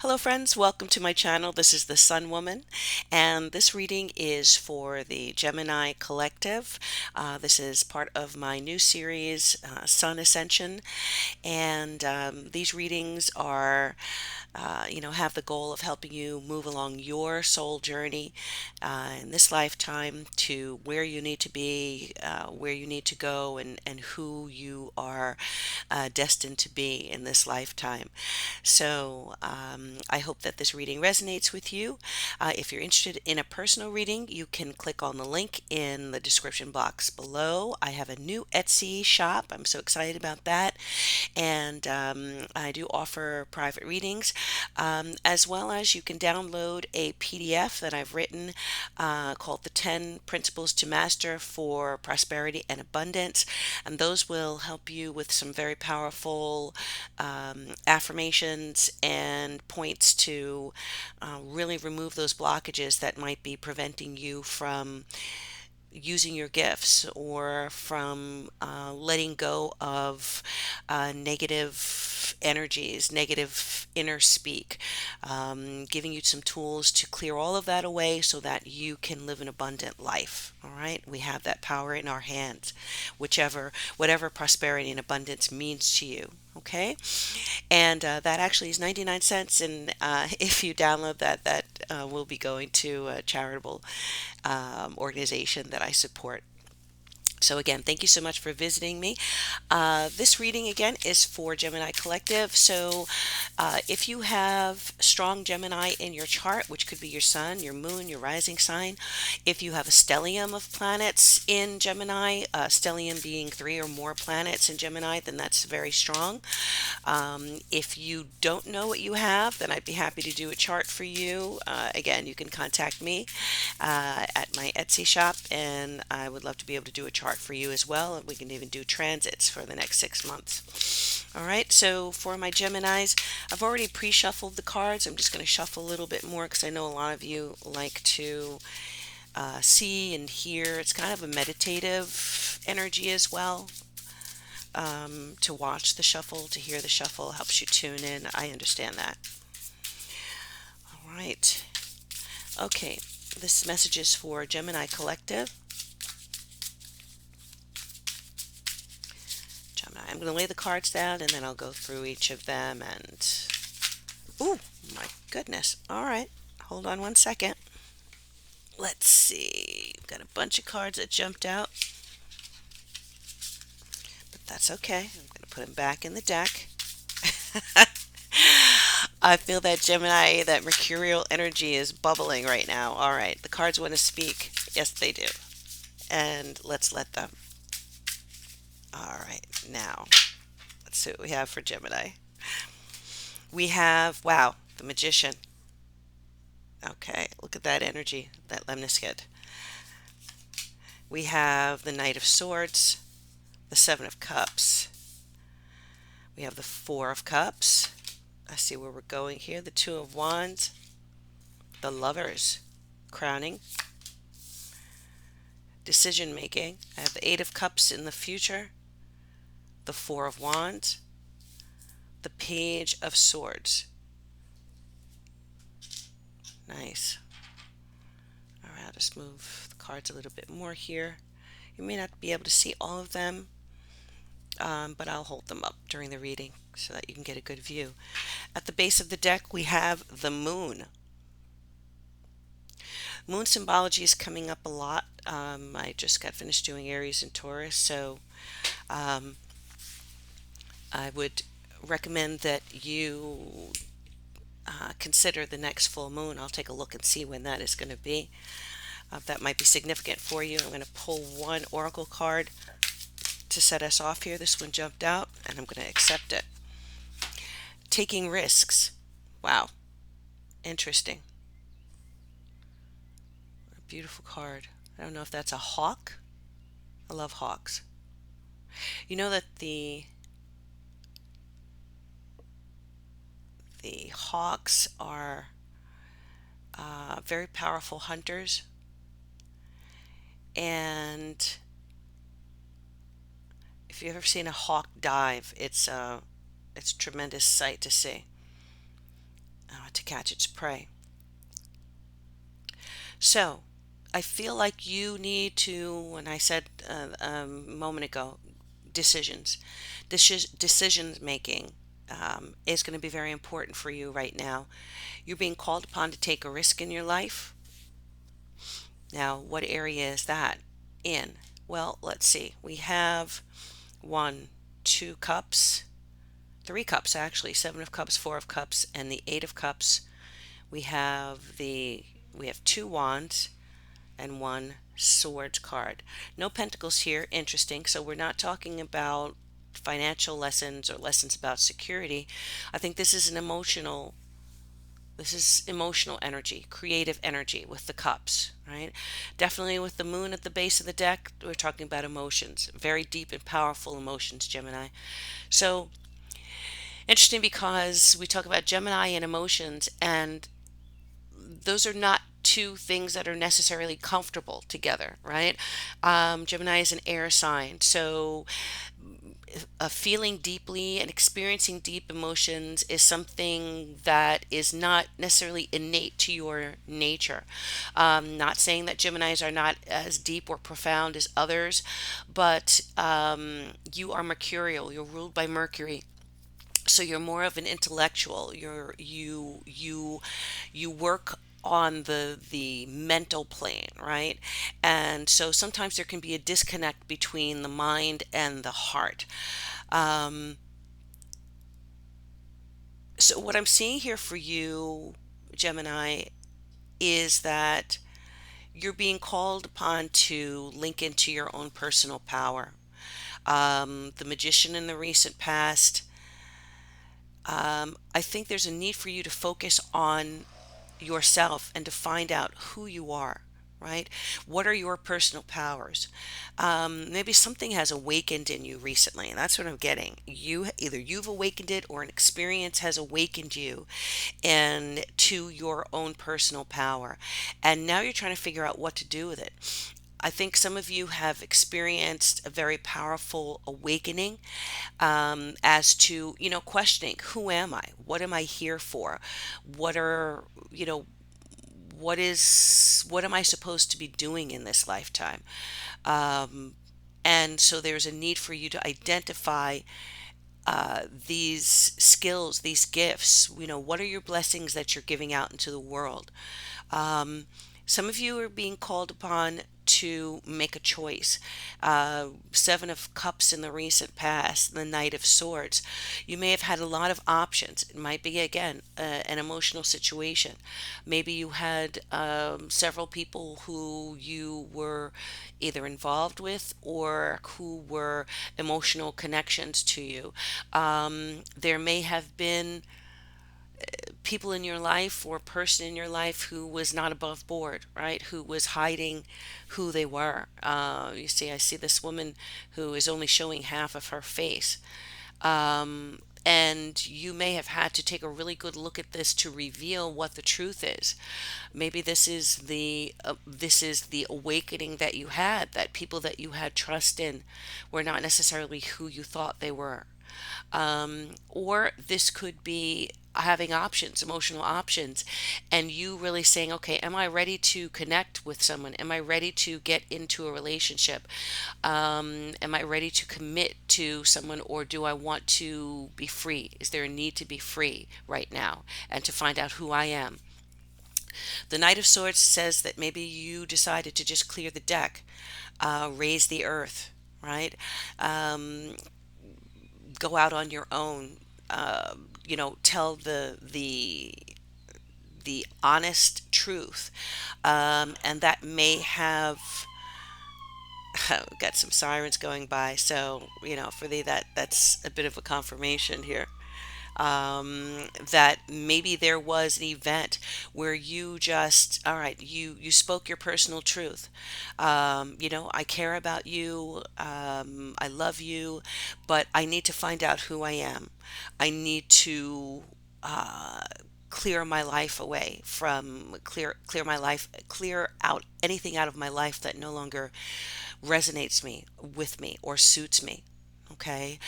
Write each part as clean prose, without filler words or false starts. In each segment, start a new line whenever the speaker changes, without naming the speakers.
Hello friends, welcome to my channel. This is the Sun Woman, and this reading is for the Gemini collective. This is part of my new series, Sun Ascension, and these readings are have the goal of helping you move along your soul journey in this lifetime to where you need to be, where you need to go, and who you are destined to be in this lifetime. So I hope that this reading resonates with you. If you're interested in a personal reading, you can click on the link in the description box below. I have a new Etsy shop. I'm so excited about that. And I do offer private readings, as well as you can download a PDF that I've written called The 10 Principles to Master for Prosperity and Abundance. And those will help you with some very powerful affirmations and points to really remove those blockages that might be preventing you from using your gifts or from letting go of negative energies, negative inner speak, giving you some tools to clear all of that away so that you can live an abundant life. All right, we have that power in our hands, whatever prosperity and abundance means to you. Okay, and that actually is 99 cents. And if you download that, that will be going to a charitable organization that I support. So again, thank you so much for visiting me. This reading again is for Gemini Collective. So if you have strong Gemini in your chart, which could be your sun, your moon, your rising sign, if you have a stellium of planets in Gemini, stellium being three or more planets in Gemini, then that's very strong. If you don't know what you have, then I'd be happy to do a chart for you. Again, you can contact me at my Etsy shop, and I would love to be able to do a chart for you as well. And we can even do transits for the next 6 months. All right, so for my Geminis, I've already pre-shuffled the cards. I'm just going to shuffle a little bit more because I know a lot of you like to see and hear. It's kind of a meditative energy as well. To watch the shuffle, to hear the shuffle helps you tune in. I understand that. All right. Okay, this message is for Gemini Collective. Gemini, I'm going to lay the cards down and then I'll go through each of them. And oh my goodness. All right, hold on one second. Let's see. We've got a bunch of cards that jumped out, but that's okay. I'm going to put them back in the deck. I feel that Gemini, that mercurial energy is bubbling right now. All right, the cards want to speak. Yes, they do. And let's let them. All right, now let's see what we have for Gemini. We have, wow, the Magician. Okay, look at that energy, that lemniscate. We have the Knight of Swords, the Seven of Cups. We have the Four of Cups. I see where we're going here. The Two of Wands, the Lovers, crowning, decision making. I have the Eight of Cups in the future, the Four of Wands, the Page of Swords. Nice. All right, I'll just move the cards a little bit more here. You may not be able to see all of them, but I'll hold them up during the reading so that you can get a good view. At the base of the deck, we have the Moon. Moon symbology is coming up a lot. I just got finished doing Aries and Taurus, so I would recommend that you consider the next full moon. I'll take a look and see when that is going to be. That might be significant for you. I'm going to pull one oracle card to set us off here. This one jumped out, and I'm going to accept it. Taking risks. Wow. Interesting. A beautiful card. I don't know if that's a hawk. I love hawks. You know that the hawks are very powerful hunters, and if you've ever seen a hawk dive, it's a tremendous sight to see. to catch its prey. So, I feel like you need to, and I said a moment ago, decisions. Decision making is going to be very important for you right now. You're being called upon to take a risk in your life. Now, what area is that in? Well, let's see. We have one, two cups, three cups actually, seven of cups, four of cups, and the eight of cups. We have we have two wands and one swords card. No pentacles here. Interesting. So we're not talking about financial lessons or lessons about security. I think this is emotional energy, creative energy with the cups, right? Definitely with the moon at the base of the deck, we're talking about emotions, very deep and powerful emotions, Gemini. So interesting because we talk about Gemini and emotions, and those are not two things that are necessarily comfortable together, right? Gemini is an air sign, so feeling deeply and experiencing deep emotions is something that is not necessarily innate to your nature. Not saying that Geminis are not as deep or profound as others, but you are mercurial. You're ruled by Mercury, so you're more of an intellectual. You work on the mental plane, right? And so sometimes there can be a disconnect between the mind and the heart. um, so what I'm seeing here for you, Gemini, is that you're being called upon to link into your own personal power. The magician in the recent past, I think there's a need for you to focus on yourself and to find out who you are, right? What are your personal powers? Maybe something has awakened in you recently, and that's what I'm getting. Either you've awakened it or an experience has awakened you and to your own personal power. And now you're trying to figure out what to do with it. I think some of you have experienced a very powerful awakening, as to, questioning, who am I? What am I here for? What are, you know, what am I supposed to be doing in this lifetime? Um, and so there's a need for you to identify these skills, these gifts. What are your blessings that you're giving out into the world? Um, some of you are being called upon to make a choice. Seven of Cups in the recent past, the Knight of Swords. You may have had a lot of options. It might be, again, an emotional situation. Maybe you had several people who you were either involved with or who were emotional connections to you. There may have been people in your life or person in your life who was not above board, right? Who was hiding who they were. You see, I see this woman who is only showing half of her face. And you may have had to take a really good look at this to reveal what the truth is. Maybe this is the awakening that you had, that people that you had trust in were not necessarily who you thought they were. Or this could be having options, emotional options, and you really saying, okay, am I ready to connect with someone? Am I ready to get into a relationship? Am I ready to commit to someone, or do I want to be free? Is there a need to be free right now and to find out who I am? The Knight of Swords says that maybe you decided to just clear the deck, raise the earth, right? Um, Go out on your own. Tell the honest truth, and that may have got some sirens going by. So for thee, that's a bit of a confirmation here, that maybe there was an event where you just, all right, you spoke your personal truth. I care about you, I love you, but I need to find out who I am. I need to uh, clear my life away from clear my life, clear out anything out of my life that no longer resonates me with me or suits me. Okay.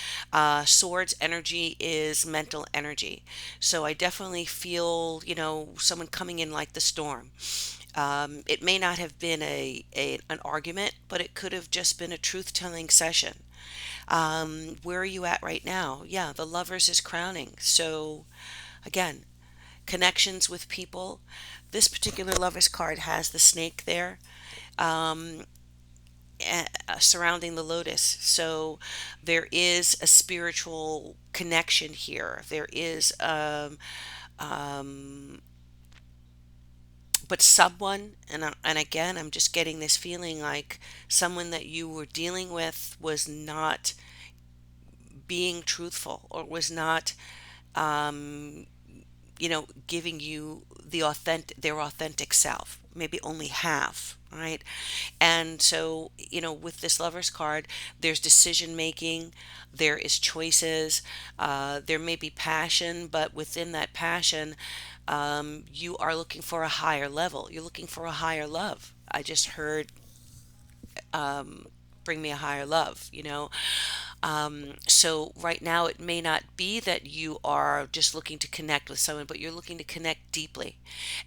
Swords energy is mental energy. So I definitely feel, someone coming in like the storm. It may not have been an argument, but it could have just been a truth-telling session. Where are you at right now? Yeah, the lovers is crowning. So again, connections with people. This particular lovers card has the snake there, um, surrounding the lotus. So there is a spiritual connection here. There is, um, but someone, and again, I'm just getting this feeling like someone that you were dealing with was not being truthful, or was not, um, giving you their authentic self, maybe only half, right? And so, with this lover's card, there's decision making, there is choices, there may be passion, but within that passion, you are looking for a higher level. You're looking for a higher love. I just heard, bring me a higher love, so right now, it may not be that you are just looking to connect with someone, but you're looking to connect deeply.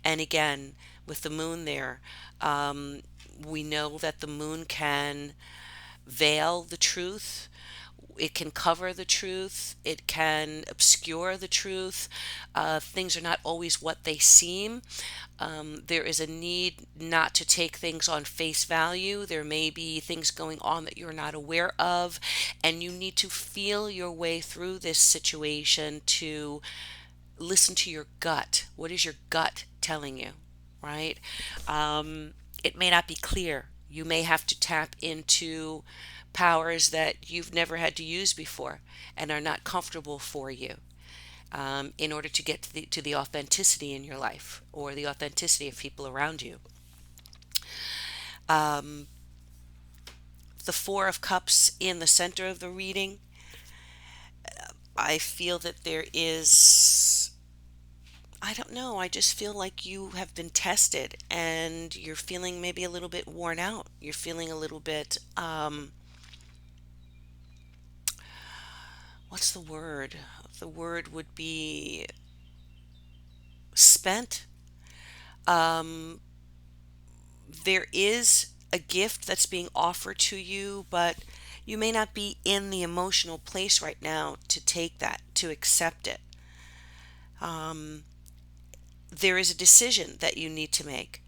And again, with the moon there, um, we know that the moon can veil the truth. It can cover the truth. It can obscure the truth. Things are not always what they seem. There is a need not to take things on face value. There may be things going on that you're not aware of, and you need to feel your way through this situation to listen to your gut. What is your gut telling you, right? It may not be clear. You may have to tap into powers that you've never had to use before and are not comfortable for you, in order to get to the authenticity in your life or the authenticity of people around you. Um, the Four of Cups in the center of the reading, I feel that there is, I don't know, I just feel like you have been tested and you're feeling maybe a little bit worn out. You're feeling a little bit, what's the word? The word would be spent. Um, there is a gift that's being offered to you, but you may not be in the emotional place right now to take that, to accept it. Um, there is a decision that you need to make.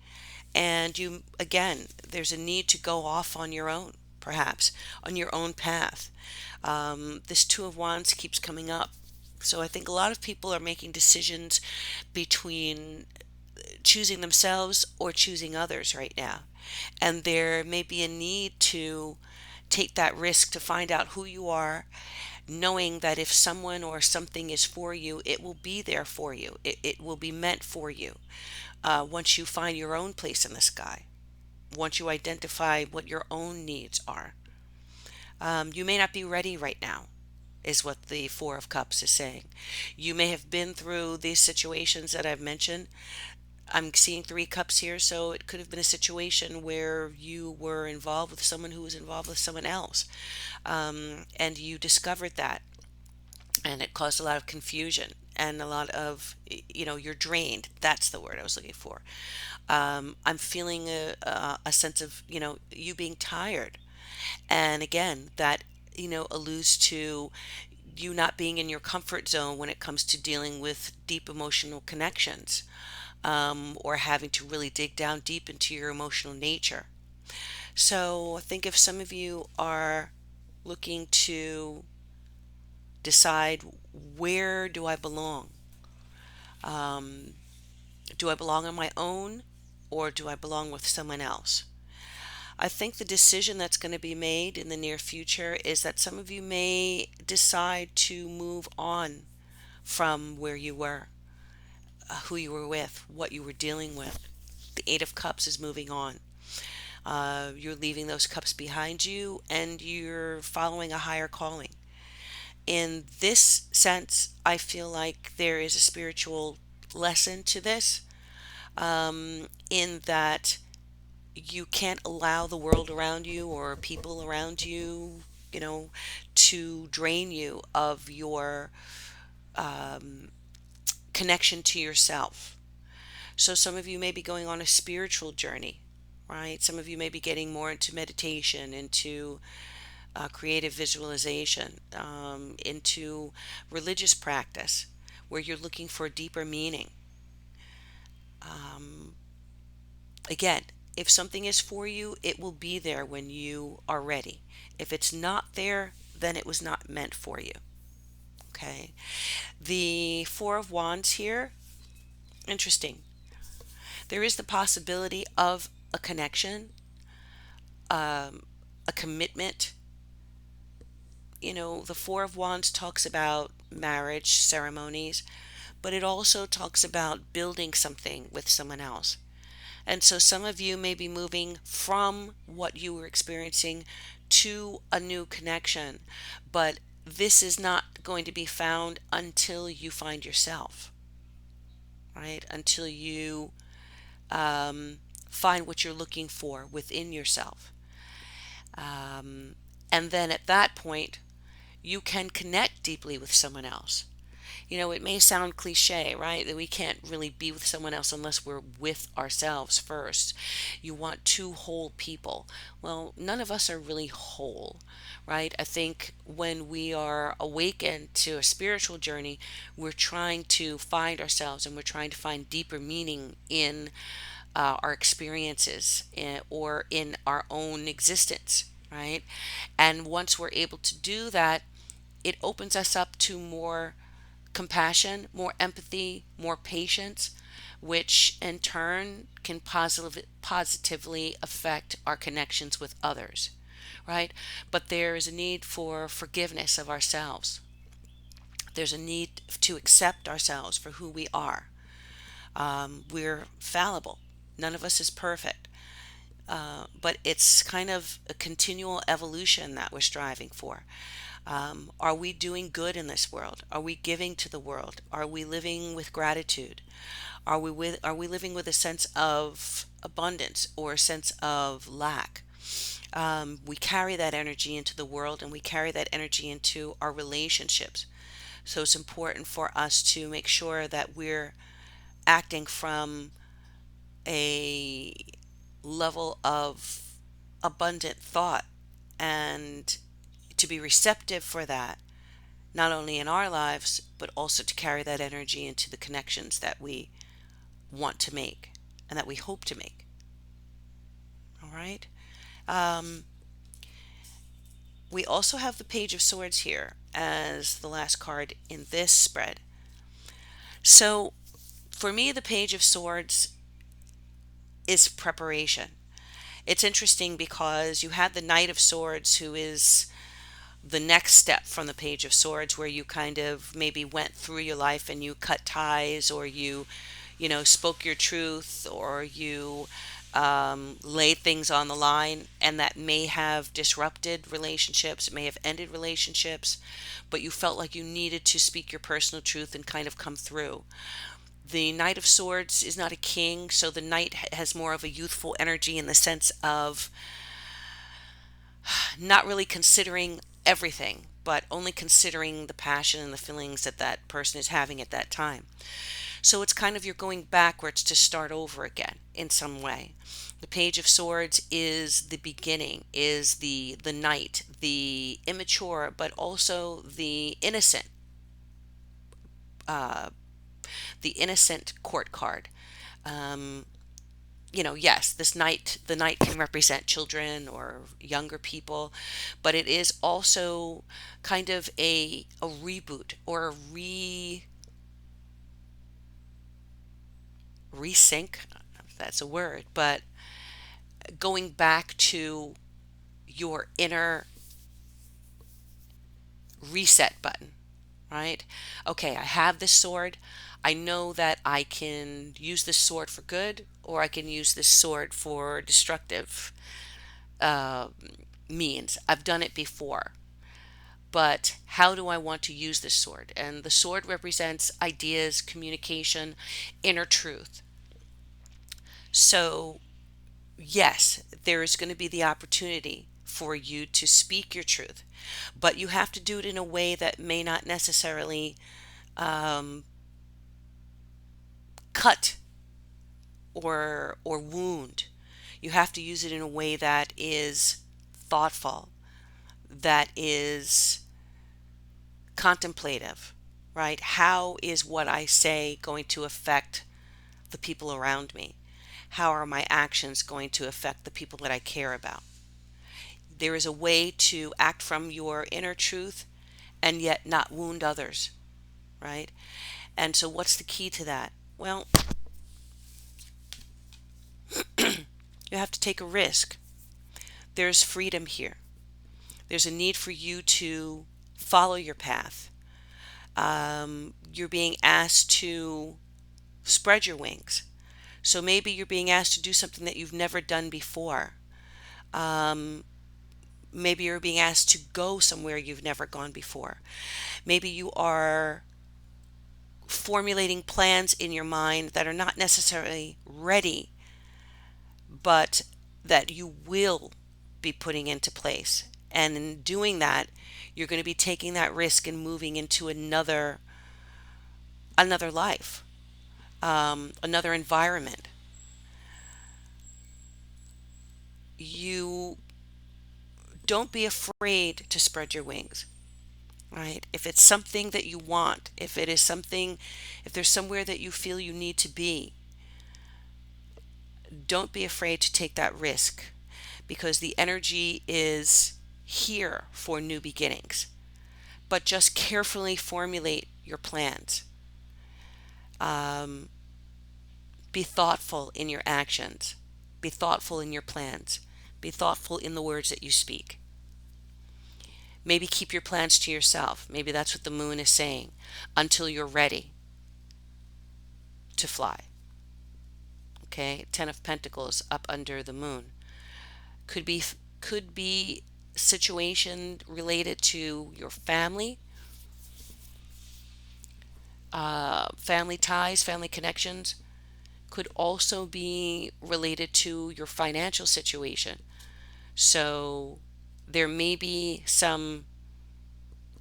And again, there's a need to go off on your own, perhaps, on your own path. This Two of Wands keeps coming up. So I think a lot of people are making decisions between choosing themselves or choosing others right now. And there may be a need to take that risk to find out who you are, knowing that if someone or something is for you, it will be there for you. It will be meant for you, once you find your own place in the sky, once you identify what your own needs are. You may not be ready right now, is what the Four of Cups is saying. You may have been through these situations that I've mentioned. I'm seeing three cups here, so it could have been a situation where you were involved with someone who was involved with someone else, and you discovered that, and it caused a lot of confusion and a lot of, you're drained. That's the word I was looking for. I'm feeling a sense of, you being tired. And again, that, alludes to you not being in your comfort zone when it comes to dealing with deep emotional connections, or having to really dig down deep into your emotional nature. So I think if some of you are looking to decide, where do I belong? Um, do I belong on my own, or do I belong with someone else? I think the decision that's going to be made in the near future is that some of you may decide to move on from where you were, who you were with, what you were dealing with. The Eight of Cups is moving on. You're leaving those cups behind you and you're following a higher calling. In this sense, I feel like there is a spiritual lesson to this, in that you can't allow the world around you or people around you you know, to drain you of your connection to yourself. So some of you may be going on a spiritual journey, right? Some of you may be getting more into meditation, into creative visualization, into religious practice, where you're looking for a deeper meaning. Again, if something is for you, it will be there when you are ready. If it's not there, then it was not meant for you. Okay. The Four of Wands here, interesting. There is the possibility of a connection, a commitment. The Four of Wands talks about marriage ceremonies, but it also talks about building something with someone else. And so some of you may be moving from what you were experiencing to a new connection, but this is not going to be found until you find yourself, right? Until you find what you're looking for within yourself. And then at that point, you can connect deeply with someone else. It may sound cliche, right? That we can't really be with someone else unless we're with ourselves first. You want two whole people. Well, none of us are really whole, right? I think when we are awakened to a spiritual journey, we're trying to find ourselves and we're trying to find deeper meaning in our experiences or in our own existence, right? And once we're able to do that, it opens us up to more compassion, more empathy, more patience, which in turn can positively affect our connections with others, right? But there is a need for forgiveness of ourselves. There's a need to accept ourselves for who we are. We're fallible. None of us is perfect. But it's kind of a continual evolution that we're striving for. Are we doing good in this world? Are we giving to the world? Are we living with gratitude? Are we living with a sense of abundance or a sense of lack? We carry that energy into the world and we carry that energy into our relationships. So it's important for us to make sure that we're acting from a level of abundant thought and to be receptive for that, not only in our lives, but also to carry that energy into the connections that we want to make and that we hope to make. All right. Um, we also have the Page of Swords here as the last card in this spread. So for me, the Page of Swords is preparation. It's interesting because you had the Knight of Swords, who is the next step from the Page of Swords, where you kind of maybe went through your life and you cut ties, or you spoke your truth, or you laid things on the line, and that may have disrupted relationships, it may have ended relationships, but you felt like you needed to speak your personal truth and kind of come through. The Knight of Swords is not a king, so the knight has more of a youthful energy in the sense of not really considering everything, but only considering the passion and the feelings that that person is having at that time. So it's kind of you're going backwards to start over again in some way. The Page of Swords is the beginning, is the knight, the immature, but also uh, the innocent court card. Um, yes, the knight can represent children or younger people, but it is also kind of a reboot or a resync, if that's a word, but going back to your inner reset button, right? Okay, I have this sword. I know that I can use this sword for good, or I can use this sword for destructive uh, means. I've done it before. But how do I want to use this sword? And the sword represents ideas, communication, inner truth. So, yes, there is going to be the opportunity for you to speak your truth, but you have to do it in a way that may not necessarily um, cut or wound. You have to use it in a way that is thoughtful, that is contemplative, right? How is what I say going to affect the people around me? How are my actions going to affect the people that I care about? There is a way to act from your inner truth and yet not wound others, right? And so, what's the key to that? Well, you have to take a risk. There's freedom here. There's a need for you to follow your path. You're being asked to spread your wings. So maybe you're being asked to do something that you've never done before. Um, Maybe you're being asked to go somewhere you've never gone before. Maybe you are formulating plans in your mind that are not necessarily ready, but that you will be putting into place. And in doing that, you're going to be taking that risk and moving into another life, another environment. You don't be afraid to spread your wings, right? If it's something that you want, if there's somewhere that you feel you need to be, don't be afraid to take that risk because the energy is here for new beginnings. But just carefully formulate your plans. Um, be thoughtful in your actions. Be thoughtful in your plans. Be thoughtful in the words that you speak. Maybe keep your plans to yourself. Maybe that's what the moon is saying until you're ready to fly. Okay, 10 of Pentacles up under the moon. Could be could be situation related to your family, family ties, family connections. Could also be related to your financial situation. So there may be some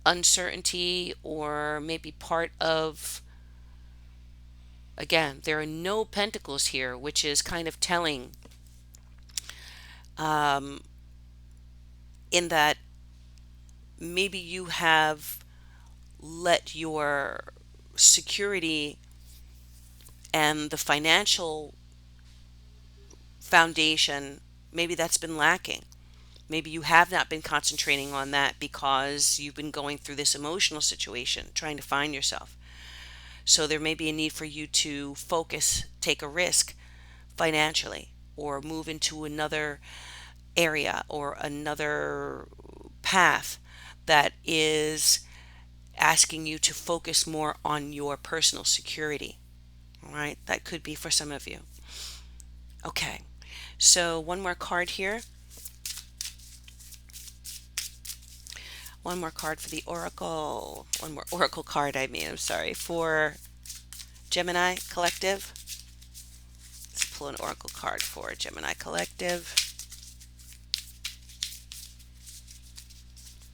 uncertainty or maybe part of, again, there are no pentacles here, which is kind of telling, um, in that maybe you have let your security and the financial foundation, maybe that's been lacking. Maybe you have not been concentrating on that because you've been going through this emotional situation, trying to find yourself. So there may be a need for you to focus, take a risk financially, or move into another area or another path that is asking you to focus more on your personal security. All right, that could be for some of you. Okay, so one more card here. One more card for the oracle. One more oracle card, I'm sorry, for Gemini Collective. Let's pull an oracle card for Gemini Collective.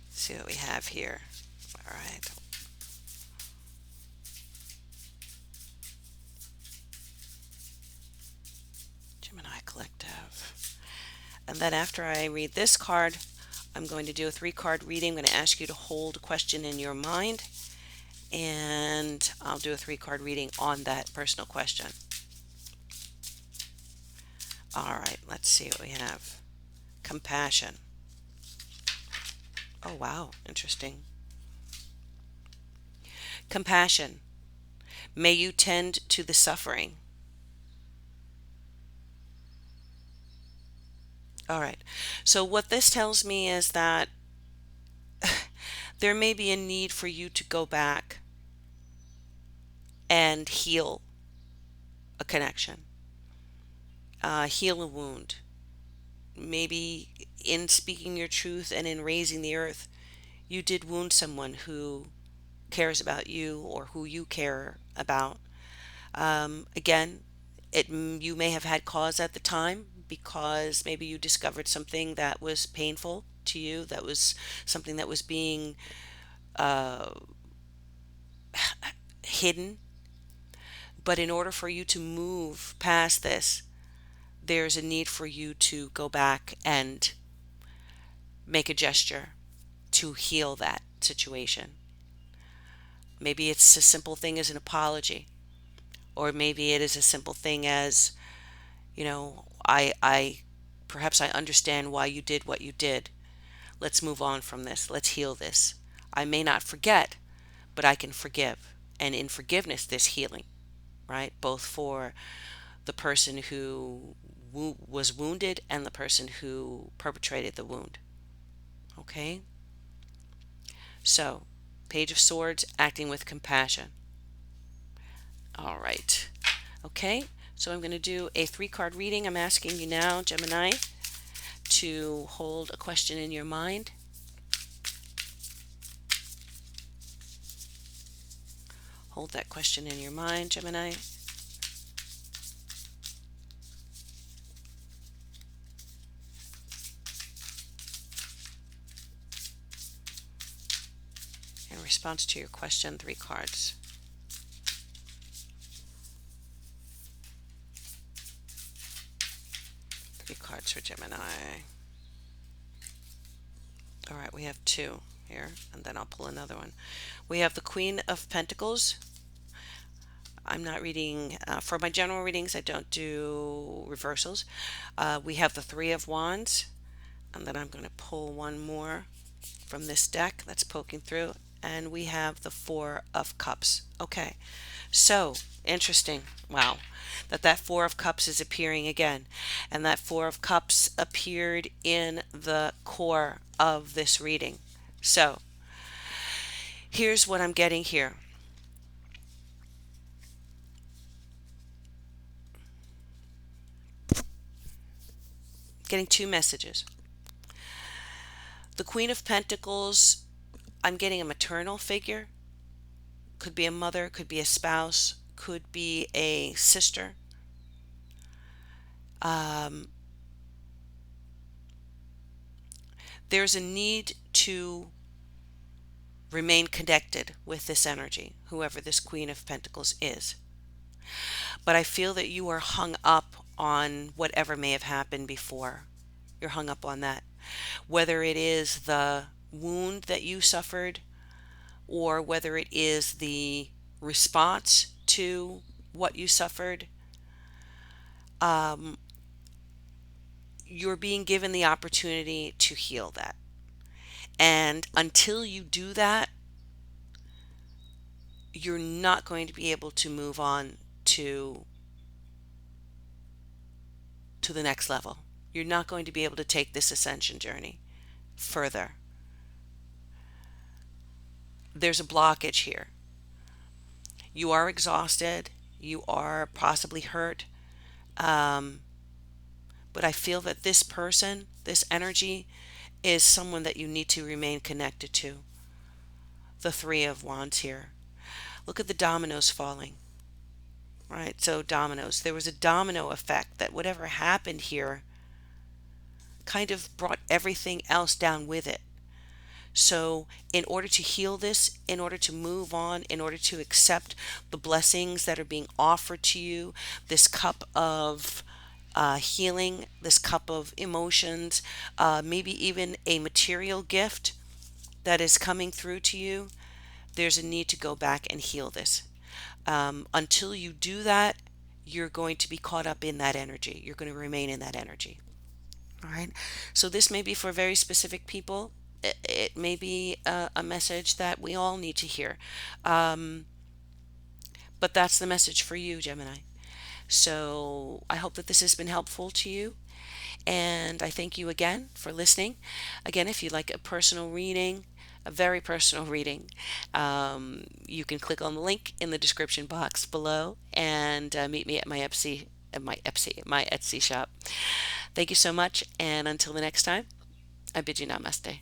See what we have here. All right. Gemini Collective. And then after I read this card, I'm going to do a 3-card reading. I'm going to ask you to hold a question in your mind, and I'll do a 3-card reading on that personal question. All right, let's see what we have. Compassion. Oh, wow, interesting. Compassion. May you tend to the suffering. All right. So what this tells me is that there may be a need for you to go back and heal a connection, heal a wound. Maybe in speaking your truth and in raising the earth, you did wound someone who cares about you or who you care about. Again, you may have had cause at the time, because maybe you discovered something that was painful to you, that was something that was being uh, hidden. But in order for you to move past this, there's a need for you to go back and make a gesture to heal that situation. Maybe it's a simple thing as an apology, or maybe it is a simple thing as, I perhaps I understand why you did what you did. Let's move on from this. Let's heal this. I may not forget, but I can forgive. And in forgiveness, there's healing, right? Both for the person who was wounded and the person who perpetrated the wound. Okay? So, Page of Swords, acting with compassion. All right. Okay, so I'm going to do a 3-card reading. I'm asking you now, Gemini, to hold a question in your mind. Hold that question in your mind, Gemini. In response to your question, 3 cards. Three cards for Gemini. All right, we have 2 here, and then I'll pull another one. We have the Queen of Pentacles. I'm not reading, for my general readings, I don't do reversals. We have the 3 of Wands, and then I'm going to pull one more from this deck that's poking through, and we have the 4 of Cups. Okay, so interesting. Wow, that 4 of Cups is appearing again, and that 4 of Cups appeared in the core of this reading. So here's what I'm getting here. Getting 2 messages. The Queen of Pentacles, I'm getting a maternal figure. Could be a mother, could be a spouse, could be a sister. There's a need to remain connected with this energy, whoever this Queen of Pentacles is. But I feel that you are hung up on whatever may have happened before. You're hung up on that. Whether it is the wound that you suffered, or whether it is the response to what you suffered, you're being given the opportunity to heal that. And until you do that, you're not going to be able to move on to the next level. You're not going to be able to take this ascension journey further. There's a blockage here. You are exhausted. You are possibly hurt. But I feel that this person, this energy, is someone that you need to remain connected to. The 3 of Wands here. Look at the dominoes falling. Right? So dominoes. There was a domino effect that whatever happened here kind of brought everything else down with it. So in order to heal this, in order to move on, in order to accept the blessings that are being offered to you, this cup of healing, this cup of emotions, maybe even a material gift that is coming through to you, there's a need to go back and heal this. Until you do that, you're going to be caught up in that energy. You're going to remain in that energy. All right. So this may be for very specific people. It may be a message that we all need to hear. But that's the message for you, Gemini. So I hope that this has been helpful to you. And I thank you again for listening. Again, if you'd like a personal reading, a very personal reading, you can click on the link in the description box below and meet me at my Etsy shop. Thank you so much, and until the next time, I bid you namaste.